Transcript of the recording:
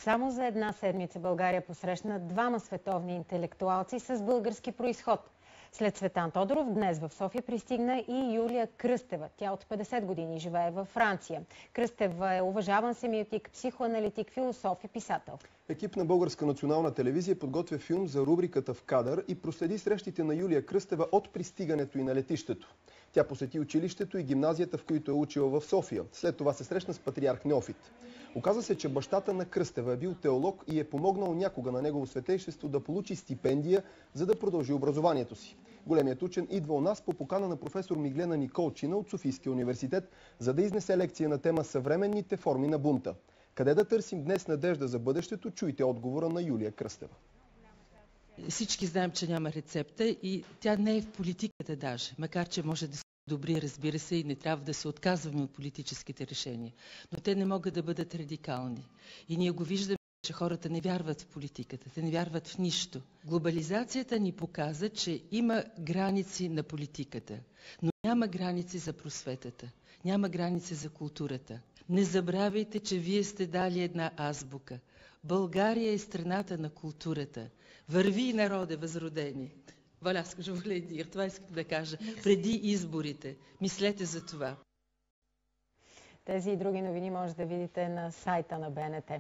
Само за една седмица България посрещна двама световни интелектуалци с български произход. След Цветан Тодоров днес в София пристигна и Юлия Кръстева. Тя от 50 години живее във Франция. Кръстева е уважаван семиотик, психоаналитик, философ и писател. Екип на Българска национална телевизия подготвя филм за рубриката "В кадър" и проследи срещите на Юлия Кръстева от пристигането и на летището. Тя посети училището и гимназията, в които е учила в София. След това се срещна с патриарх Неофит. Оказа се, че бащата на Кръстева е бил теолог и е помогнал някога на негово светейшество да получи стипендия, за да продължи образованието си. Големият учен идва у нас по покана на професор Миглена Николчина от Софийския университет, за да изнесе лекция на тема "Съвременните форми на бунта". Къде да търсим днес надежда за бъдещето? Чуйте отговора на Юлия Кръстева. Всички знаем, че няма рецепта и тя не е в политиката даже, макар че може да се добри, разбира се, и не трябва да се отказваме от политическите решения. Но те не могат да бъдат радикални. И ние го виждаме, че хората не вярват в политиката, те не вярват в нищо. Глобализацията ни показа, че има граници на политиката, но няма граници за просветата, няма граници за културата. Не забравяйте, че вие сте дали една азбука. България е страната на културата. Върви, народе възродени. Voilà ce que je voulais dire. Това искам да кажа. Преди изборите. Мислете за това. Тези и други новини може да видите на сайта на БНТ.